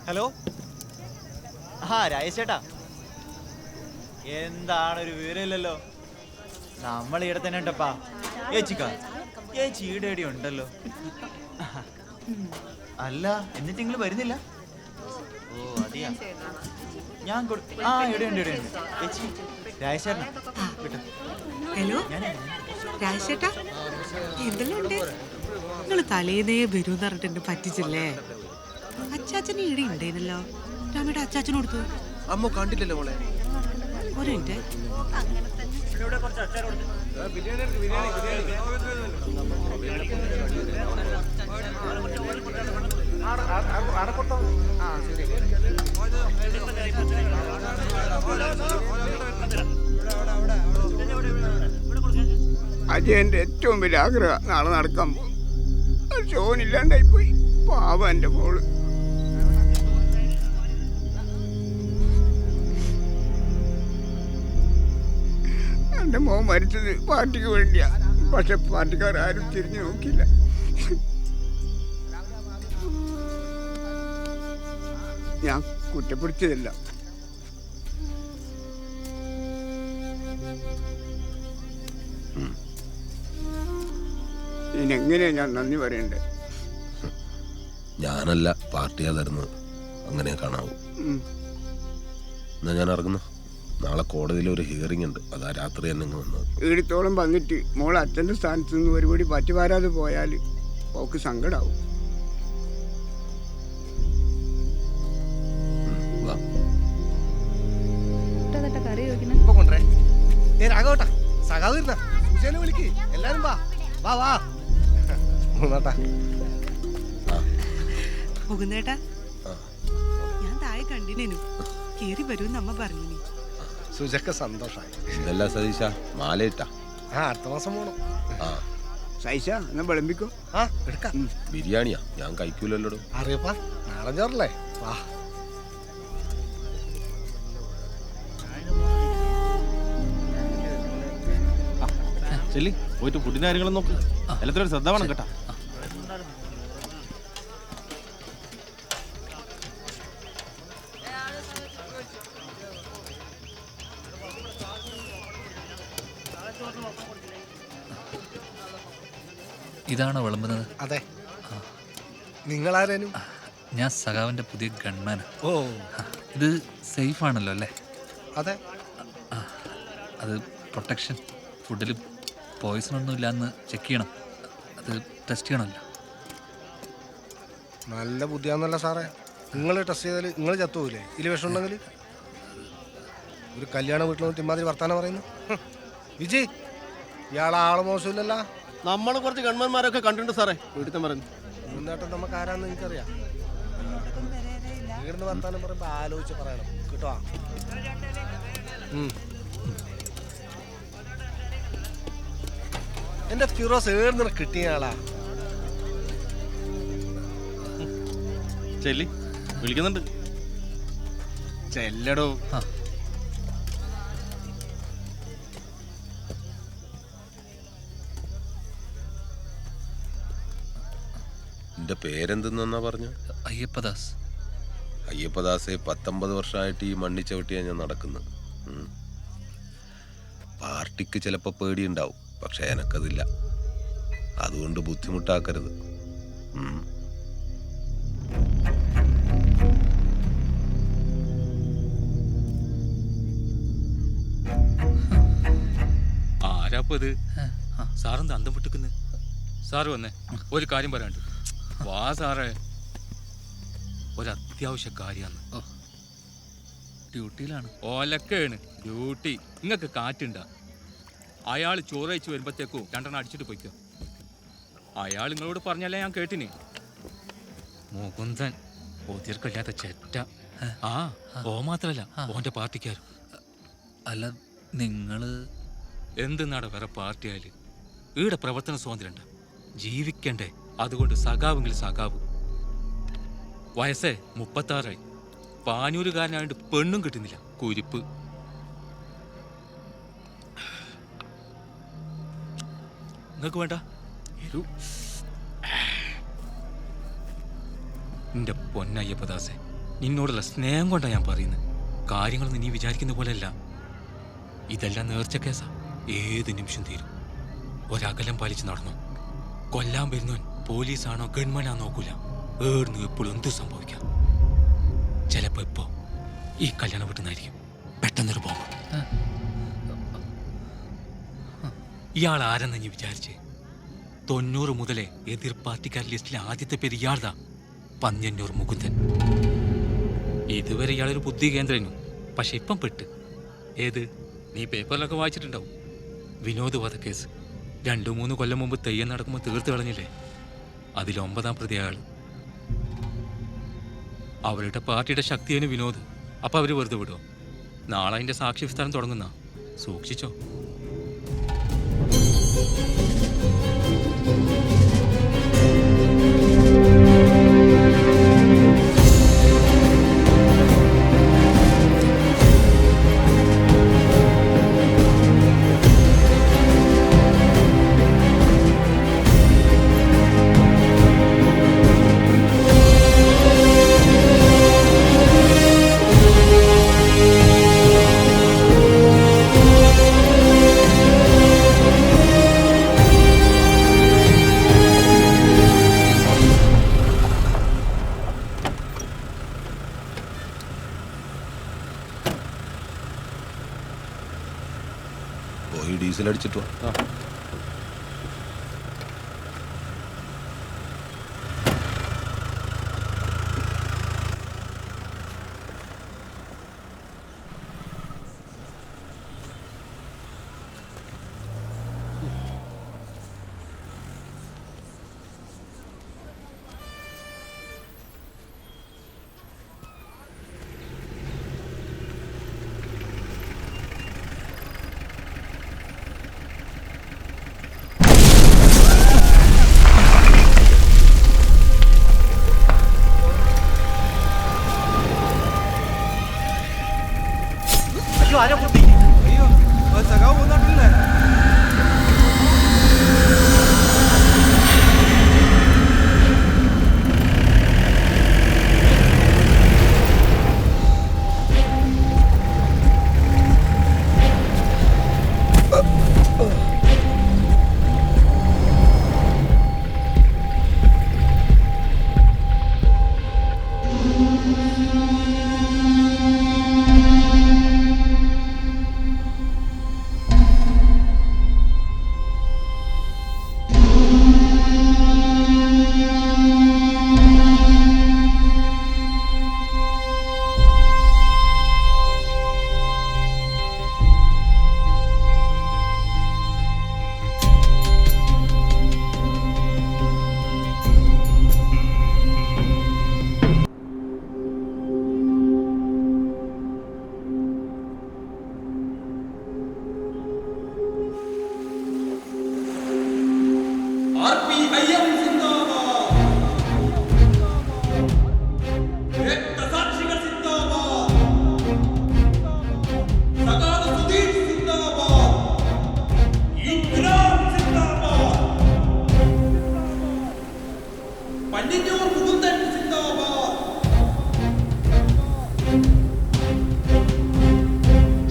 Hello, Rajesh ചേട്ടാ, എന്താണ് ഒരു വിവരമില്ലല്ലോ? നമ്മൾ ഇവിടെ തന്നെ ഉണ്ടപ്പാ. ചേച്ചി ഈടേടി ഉണ്ടല്ലോ. അല്ല, എന്നിട്ട് നിങ്ങൾ വരുന്നില്ല? ഓ അതെയാ, ഞാൻ ഇവിടെയുണ്ട് ചേച്ചി. രാജേഷ് ചേട്ടനാ വിട്ടോ. ഹലോ രാജേട്ടാ, എന്തെല്ലാം ഉണ്ട്? നിങ്ങൾ തലേന്നേ വരൂന്ന് പറഞ്ഞിട്ട് എന്നെ പറ്റിച്ചില്ലേ? അച്ചാച്ചന് ഈടെ ഉണ്ടേനല്ലോ. രാമയുടെ അച്ചാച്ചന് കൊടുത്തു. അമ്മ കണ്ടില്ലല്ലോ മോളെ. ഒരു മിനിറ്റ്. അജയന്റെ ഏറ്റവും വലിയ ആഗ്രഹം നാളെ നടക്കാൻ പോകും. ഷോനില്ലാണ്ടായിപ്പോയി. പാവം എൻ്റെ മോള്. എൻ്റെ മോൻ മരിച്ചത് പാർട്ടിക്ക് വേണ്ടിയാ. പക്ഷെ പാർട്ടിക്കാർ ആരും തിരിഞ്ഞു നോക്കില്ല. ഞാൻ കുറ്റപ്പെടുത്തിയതല്ല. ഇതിനെങ്ങനെയാ ഞാൻ നന്ദി പറയണ്ടേ? ഞാനല്ല, പാർട്ടിയാ തരുന്നത്. അങ്ങനെ കാണാവൂ. എന്നാ ഞാൻ ഇറങ്ങുന്നു. നാളെ കോടതിയിൽ ഒരു ഹിയറിംഗ് ഉണ്ട്. അതാ രാത്രി തന്നെ വന്നത്. ഈടത്തോളം വന്നിട്ട് മോൾ അച്ഛൻ്റെ സ്ഥാനത്ത് നിന്ന് ഒരുപടി പറ്റി വരാതെ പോയാൽ ഓക്ക് സങ്കടാവും. എല്ലാരും വാ വാ വാ. മുകുന്ദേട്ടാ, ഞാൻ താഴെ കണ്ടിനു. കേറി വരൂന്ന് അമ്മ പറഞ്ഞു. സുജക്ക് സന്തോഷായി. ഇതല്ല സതീശ, മാലയിട്ടാ. അടുത്ത മാസം പോണം. സൈഷ എന്നാ വിളമ്പിക്കോ. എടുക്കാം. ബിരിയാണിയാ, ഞാൻ കഴിക്കൂലല്ലോ. അറിയപ്പാ, നാടൻ ചോറല്ലേ. വാ. ചെല്ലി പോയിട്ട് ഫുഡിന്റെ കാര്യങ്ങളും നോക്ക്. എല്ലാത്തിനും ശ്രദ്ധ വേണം കേട്ടാ. ഇതാണോ വിളമ്പുന്നത്? അതെ. നിങ്ങളാരേനും? ഞാൻ സഖാവിന്റെ പുതിയ ഗൺമാനാ. ഓ, ഇത് സേഫ് ആണല്ലോ അല്ലേ? അതെ. അത് പ്രൊട്ടക്ഷൻ. ഫുഡിൽ പോയിസൺ ഒന്നും ഇല്ലാന്ന് ചെക്ക് ചെയ്യണം. അത് ടെസ്റ്റ് ചെയ്യണമല്ലോ. നല്ല ബുദ്ധിയാന്നല്ല സാറേ. നിങ്ങൾ ടെസ്റ്റ് ചെയ്താൽ നിങ്ങൾ ചത്തുപോയില്ലേ ഇതിൽ വിഷം ഉണ്ടെങ്കിൽ? ഒരു കല്യാണ വീട്ടിൽ നിന്ന് ഇമാതിരി വർത്താനം പറയുന്നു. വിജയ്, ഇയാളാള് മോശമില്ലല്ലോ. നമ്മൾ കുറച്ച് ഗവൺമെന്റ്മാരൊക്കെ കണ്ടിട്ടുണ്ട് സാറേ. വീട്ടിൽ പറഞ്ഞു മുന്നേട്ടം നമുക്ക് ആരാന്ന് എനിക്കറിയാം. ഇവിടുന്ന് വർത്താനം പറയുമ്പോൾ ആലോചിച്ച് പറയണം കേട്ടോ. എന്റെ ഫിറോസ് ഏർന്ന് കിട്ടിയ ആളാ. ചെല്ലി വിളിക്കുന്നുണ്ട്. ചെല്ലടോ. എന്റെ പേരെന്തെന്നാ പറഞ്ഞു? അയ്യപ്പദാസ്. അയ്യപ്പദാസെ, 19 വർഷമായിട്ട് ഈ മണ്ണി ചവിട്ടിയാണ് ഞാൻ നടക്കുന്നത്. പാർട്ടിക്ക് ചിലപ്പോൾ പേടിയുണ്ടാവും, പക്ഷെ എനക്കതില്ല. അതുകൊണ്ട് ബുദ്ധിമുട്ടാക്കരുത്. ആരാപ്പത്? സാറെന്താ അന്തം വിട്ടിക്കുന്നു? സാറ് വന്നേ, ഒരു കാര്യം പറയാണ്ട്. വാ സാറേ, ഒരത്യാവശ്യ കാര്യമാണ്. ഡ്യൂട്ടിയിലാണ്. ഓലക്കാണ് ഡ്യൂട്ടി. നിങ്ങൾക്ക് കാറ്റുണ്ടാ? അയാൾ ചോറ് കഴിച്ച് വരുമ്പോഴത്തേക്കും 2 അടിച്ചിട്ട് പോയിക്കോ. അയാൾ നിങ്ങളോട് പറഞ്ഞല്ലേ ഞാൻ കേട്ടിന്. മുകുന്ദൻ ഒതിർക്കല്ലാത്ത ചെറ്റ. ഓ മാത്രല്ല, ഓന്റെ പാർട്ടിക്കാരും. അല്ല, നിങ്ങള് എന്തെന്നാണ് വേറെ പാർട്ടിയായാലും ഈടെ പ്രവർത്തന സ്വാതന്ത്ര്യമുണ്ട്. ജീവിക്കണ്ടേ? അതുകൊണ്ട് സഖാവെങ്കിൽ സഖാവ്. വയസ്സേ 36. പാനൂരുകാരനായിട്ട് പെണ്ണും കിട്ടുന്നില്ല. കുരിപ്പ്. നിങ്ങൾക്ക് വേണ്ട? എന്റെ പൊന്നയ്യപ്പദാസെ, നിന്നോടുള്ള സ്നേഹം കൊണ്ടാണ് ഞാൻ പറയുന്നത്. കാര്യങ്ങളൊന്നും നീ വിചാരിക്കുന്ന പോലെയല്ല. ഇതെല്ലാം നേർച്ച കേസാ. ഏത് നിമിഷം തീരും. ഒരകലം പാലിച്ച് നടന്നു. കൊല്ലാൻ വരുന്നവൻ പോലീസാണോ ഗവൺമെന്റാണോ നോക്കൂല. ഏടുന്നു എപ്പോഴും എന്ത് സംഭവിക്കാം. ചിലപ്പോ ഇപ്പോ ഈ കല്യാണം വിട്ടുന്നായിരിക്കും പെട്ടെന്നൊരു ബോംബ്. ഇയാൾ ആരെന്ന് നീ വിചാരിച്ചേ? 90 മുതലേ എതിർ പാർട്ടിക്കാർ ലിസ്റ്റിലെ ആദ്യത്തെ പേര് ഇയാൾതാ, പന്ന്യന്നൂർ മുകുന്ദൻ. ഇതുവരെ ഇയാളൊരു ബുദ്ധി കേന്ദ്രനു, പക്ഷെ ഇപ്പം പെട്ട്. ഏത്? നീ പേപ്പറിലൊക്കെ വായിച്ചിട്ടുണ്ടാവും. വിനോദ് വധക്കേസ് 2-3 കൊല്ലം മുമ്പ് തെയ്യം നടക്കുമ്പോൾ തീർത്ത് കളഞ്ഞില്ലേ? അതിൽ 9ാം പ്രതി അയാൾ. അവരുടെ പാർട്ടിയുടെ ശക്തിയാണ് വിനോദ്. അപ്പൊ അവര് വെറുതെ വിടുമോ? നാളെ അതിന്റെ സാക്ഷി വിസ്താരം തുടങ്ങുന്ന, സൂക്ഷിച്ചോ. പോയി ഡീസൽ അടിച്ചിട്ട് വാ. ആരോ പൊട്ടി. അയ്യോ, സഖാവ് പോന്നിട്ടില്ലേ?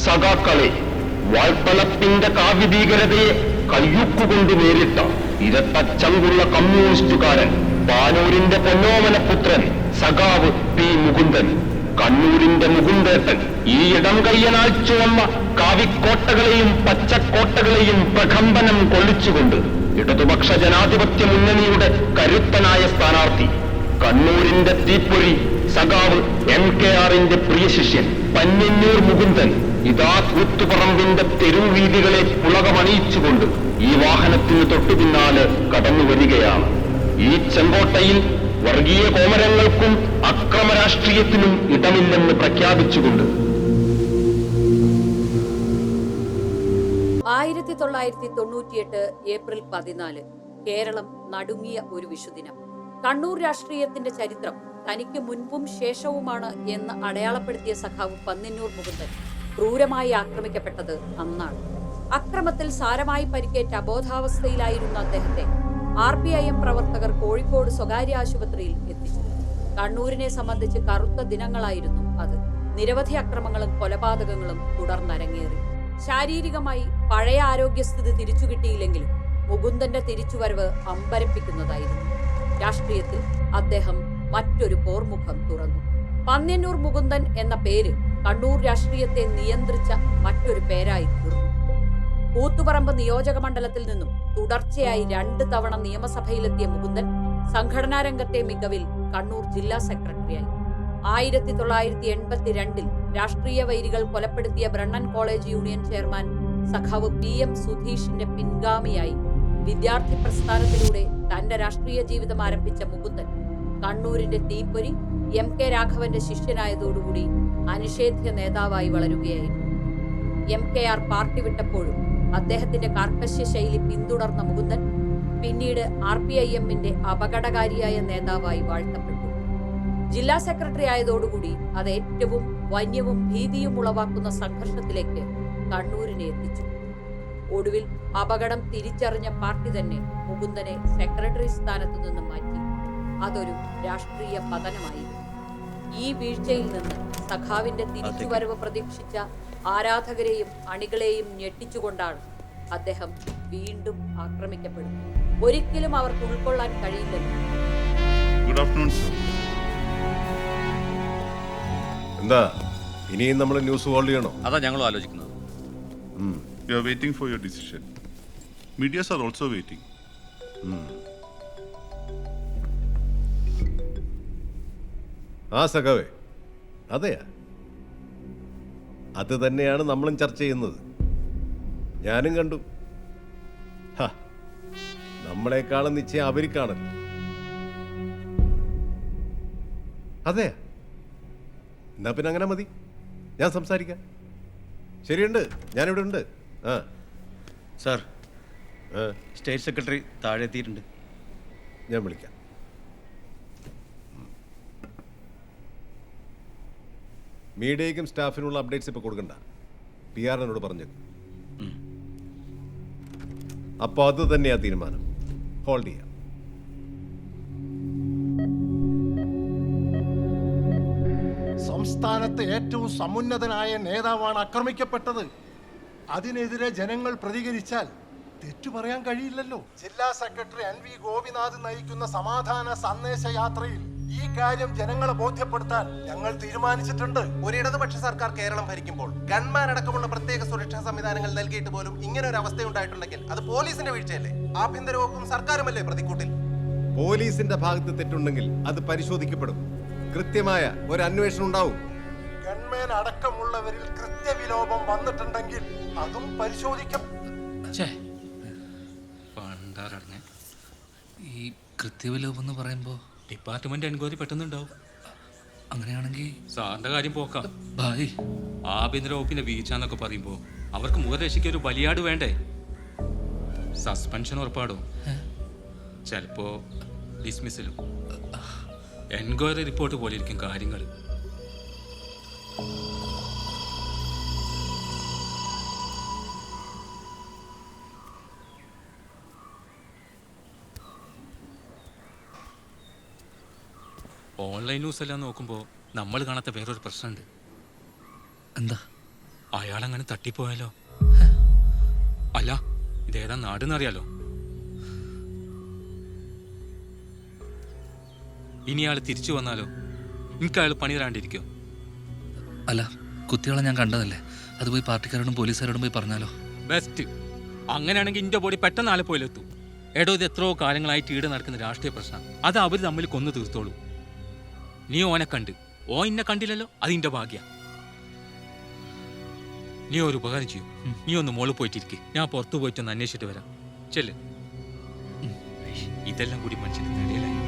സഖാക്കളെ, വാൾപ്പലപ്പിന്റെ കാവ്യഭീകരതയെ കയ്യൊക്കുകൊണ്ട് നേരിട്ട ഇരട്ടച്ചങ്കുള്ള കമ്മ്യൂണിസ്റ്റുകാരൻ, പാനൂരിന്റെ പൊന്നോമനപുത്രൻ സഖാവ് പി മുകുന്ദൻ, കണ്ണൂരിന്റെ മുകുന്ദേട്ടൻ. ഈ ഇടം കയ്യനാൽ ചുവന്ന കാവിക്കോട്ടകളെയും പച്ചക്കോട്ടകളെയും പ്രകമ്പനം കൊള്ളിച്ചുകൊണ്ട് ഇടതുപക്ഷ ജനാധിപത്യ മുന്നണിയുടെ കരുത്തനായ സ്ഥാനാർത്ഥി, കണ്ണൂരിന്റെ തീപ്പൊരി സഖാവ് MKRന്റെ പ്രിയ ശിഷ്യൻ പന്ന്യന്നൂർ മുകുന്ദൻ ഇതാ കൂത്തുപറമ്പിന്റെ തെരുവീതികളെ പുളകമണിയിച്ചുകൊണ്ട് ഈ വാഹനത്തിന് തൊട്ടു പിന്നാലെ കടന്നു വരികയാണ്. ഈ ചെങ്കോട്ടയിൽ വർഗീയ കോമരങ്ങൾക്കും അക്രമ രാഷ്ട്രീയത്തിനും ഇടമില്ലെന്ന് പ്രഖ്യാപിച്ചുകൊണ്ട് 1998 ഏപ്രിൽ 14 കേരളം നടുങ്ങിയ ഒരു വിഷുദിനം. കണ്ണൂർ രാഷ്ട്രീയത്തിന്റെ ചരിത്രം തനിക്ക് മുൻപും ശേഷവുമാണ് എന്ന് അടയാളപ്പെടുത്തിയ സഖാവ് പന്ന്യന്നൂർ മുകുന്ദൻ ക്രൂരമായി ആക്രമിക്കപ്പെട്ടത് അന്നാണ്. അക്രമത്തിൽ സാരമായി പരിക്കേറ്റ അബോധാവസ്ഥയിലായിരുന്ന അദ്ദേഹത്തെ RPIM പ്രവർത്തകർ കോഴിക്കോട് സ്വകാര്യ ആശുപത്രിയിൽ എത്തിച്ചു. കണ്ണൂരിനെ സംബന്ധിച്ച് കറുത്ത ദിനങ്ങളായിരുന്നു അത്. നിരവധി അക്രമങ്ങളും കൊലപാതകങ്ങളും തുടർന്നരങ്ങേറി. ശാരീരികമായി പഴയ ആരോഗ്യസ്ഥിതി തിരിച്ചുകിട്ടിയില്ലെങ്കിലും മുകുന്ദന്റെ തിരിച്ചുവരവ് അമ്പരപ്പിക്കുന്നതായിരുന്നു. രാഷ്ട്രീയത്തിൽ അദ്ദേഹം മറ്റൊരു പോർമുഖം തുറന്നു. പന്ന്യന്നൂർ മുകുന്ദൻ എന്ന പേര് കണ്ണൂർ രാഷ്ട്രീയത്തെ നിയന്ത്രിച്ച മറ്റൊരു പേരായി തീർന്നു. കൂത്തുപറമ്പ് നിയോജക മണ്ഡലത്തിൽ നിന്നും തുടർച്ചയായി 2 തവണ നിയമസഭയിലെത്തിയ മുകുന്ദൻ സംഘടനാ രംഗത്തെ മികവിൽ കണ്ണൂർ ജില്ലാ സെക്രട്ടറിയായി. 1982 രാഷ്ട്രീയ വൈരികൾ കൊലപ്പെടുത്തിയ ബ്രണ്ണൻ കോളേജ് യൂണിയൻ ചെയർമാൻ സഖാവ് PM സുധീഷിന്റെ പിൻഗാമിയായി വിദ്യാർത്ഥി പ്രസ്ഥാനത്തിലൂടെ തന്റെ രാഷ്ട്രീയ ജീവിതം ആരംഭിച്ച മുകുന്ദൻ കണ്ണൂരിന്റെ തീപ്പൊരി MK രാഘവന്റെ ശിഷ്യനായതോടുകൂടി അനിഷേധ്യ നേതാവായി വളരുകയായിരുന്നു. MKR പാർട്ടി വിട്ടപ്പോഴും അദ്ദേഹത്തിന്റെ കാർക്കശ്യ ശൈലി പിന്തുടർന്ന മുകുന്ദൻ പിന്നീട് RPIMന്റെ അപകടകാരിയായ നേതാവായി വാഴ്ത്തപ്പെട്ടു. ജില്ലാ സെക്രട്ടറി ആയതോടുകൂടി അത് ഏറ്റവും വന്യവും ഭീതിയും ഉളവാക്കുന്ന സംഘർഷത്തിലേക്ക് കണ്ണൂരിനെ എത്തിച്ചു. ഒടുവിൽ അപകടം തിരിച്ചറിഞ്ഞ പാർട്ടി തന്നെ മുകുന്ദനെ സെക്രട്ടറി സ്ഥാനത്തു നിന്ന് മാറ്റി. അതൊരു രാഷ്ട്രീയ പതനമായി. ഈ വീഴ്ചയിൽ നിന്ന് സഖാവിന്റെ തിരിച്ചുവരവ് പ്രതീക്ഷിച്ച ആരാധകരെയും അണികളെയും ഞെട്ടിച്ചുകൊണ്ടാണ് അദ്ദേഹം വീണ്ടും ആക്രമിക്കപ്പെടുന്നത്. ഒരിക്കലും അവർക്ക് ഉൾക്കൊള്ളാൻ കഴിയില്ലെന്ന്. Good afternoon sir. എന്താ ഇനിയും നമ്മൾ ന്യൂസ് ഹോൾഡ് ചെയ്യണോ? അതാ ഞങ്ങളും ആലോചിക്കുന്നത്. We are waiting for your decision. Medias are also waiting. ആ സഖാവേ, അതെയാ, അത് തന്നെയാണ് നമ്മളും ചർച്ച ചെയ്യുന്നത്. ഞാനും കണ്ടു. നമ്മളെക്കാളും നിശ്ചയം അവർക്കാണല്ലോ. അതെയാ, എന്നാ പിന്നെ അങ്ങനെ മതി, ഞാൻ സംസാരിക്കാം. ശരിയുണ്ട്, ഞാനിവിടെ ഉണ്ട്. സാർ, സ്റ്റേറ്റ് സെക്രട്ടറി താഴെ എത്തിയിട്ടുണ്ട്. ഞാൻ വിളിക്കാം. മീഡിയയ്ക്കും സ്റ്റാഫിനുള്ള അപ്ഡേറ്റ്സ് ഇപ്പോൾ കൊടുക്കണ്ട, PR എന്നോട് പറഞ്ഞേക്കും. അപ്പോൾ അത് തന്നെയാ തീരുമാനം. ഹോൾഡ് ചെയ്യാം. സംസ്ഥാനത്ത് ഏറ്റവും സമുന്നതനായ നേതാവാണ് ആക്രമിക്കപ്പെട്ടത്. അതിനെതിരെ ജനങ്ങൾ പ്രതികരിച്ചാൽ തെറ്റു പറയാൻ കഴിയില്ലല്ലോ. ജില്ലാ സെക്രട്ടറി NV ഗോപിനാഥ് നയിക്കുന്ന സമാധാന സന്ദേശ യാത്രയിൽ ഈ കാര്യം ജനങ്ങളെ ബോധ്യപ്പെടുത്താൻ ഞങ്ങൾ തീരുമാനിച്ചിട്ടുണ്ട്. ഒരു ഇടതുപക്ഷ സർക്കാർ കേരളം ഭരിക്കുമ്പോൾ ഗൺമാൻ അടക്കമുള്ള പ്രത്യേക സുരക്ഷാ സംവിധാനങ്ങൾ നൽകിയിട്ട് പോലും ഇങ്ങനെ ഒരു അവസ്ഥ ഉണ്ടായിട്ടുണ്ടെങ്കിൽ അത് പോലീസിന്റെ വീഴ്ചയല്ലേ? ആഭ്യന്തര വകുപ്പും സർക്കാരുമല്ലേ പ്രതിക്കൂട്ടിൽ? പോലീസിന്റെ ഭാഗത്ത് തെറ്റുണ്ടെങ്കിൽ അത് പരിശോധിക്കപ്പെടും. കൃത്യമായ ഒരു അന്വേഷണം ഉണ്ടാവും. ഗൺമാൻ അടക്കമുള്ളവരിൽ കൃത്യവിലോപം വന്നിട്ടുണ്ടെങ്കിൽ അതും പരിശോധിക്കും. ഈ കൃത്യവിലോപം എന്ന് പറയുമ്പോൾ ഡിപ്പാർട്ട്മെന്റ് എൻക്വയറി പെട്ടെന്നുണ്ടാവും. അങ്ങനെയാണെങ്കിൽ സാറിന്റെ കാര്യം പോക്കാം. ഭായ്, ആഭ്യന്തര വകുപ്പിന്റെ വീഴ്ച എന്നൊക്കെ പറയുമ്പോൾ അവർക്ക് മുഖരക്ഷയ്ക്ക് ഒരു ബലിയാട് വേണ്ടേ? സസ്പെൻഷൻ ഉറപ്പാടും, ചിലപ്പോ ഡിസ്മിസലും. എൻക്വയറി റിപ്പോർട്ട് പോലെ ഇരിക്കും കാര്യങ്ങൾ. ഓൺലൈൻ ന്യൂസ് എല്ലാം നോക്കുമ്പോൾ നമ്മൾ കാണാത്ത വേറൊരു പ്രശ്നമുണ്ട്. എന്താ? അയാളങ്ങനെ തട്ടിപ്പോയാലോ? അല്ല, ഇതേതാ നാടെന്നറിയാലോ? ഇനി അയാൾ തിരിച്ചു വന്നാലോ? എനിക്ക് അയാൾ പണി തരാണ്ടിരിക്കോ? അല്ല, കുത്തികളെ ഞാൻ കണ്ടതല്ലേ, അത് പോയി പാർട്ടിക്കാരോടും പോലീസുകാരോടും പോയി പറഞ്ഞാലോ? ബെസ്റ്റ്. അങ്ങനെയാണെങ്കിൽ ഇന്റെ ബോഡി പെട്ടെന്ന് ആലപ്പുഴയിലെത്തും. എടോ, ഇത് എത്രയോ കാലങ്ങളായിട്ട് ഈട് നടക്കുന്ന രാഷ്ട്രീയ പ്രശ്നം. അത് അവർ തമ്മിൽ കൊന്നു തീർത്തോളൂ. നീ ഓനെ കണ്ട്, ഓ ഇന്നെ കണ്ടില്ലല്ലോ, അത് ഇന്റെ ഭാഗ്യ. നീ ഒരു ഉപകാരം ചെയ്യൂ, നീ ഒന്ന് മോളിൽ പോയിട്ടിരിക്കെ, ഞാൻ പുറത്തു പോയിട്ടൊന്ന് അന്വേഷിച്ചിട്ട് വരാം. ചെല്ല്. ഇതെല്ലാം കൂടി മനുഷ്യന്റെ നിലയിലായി.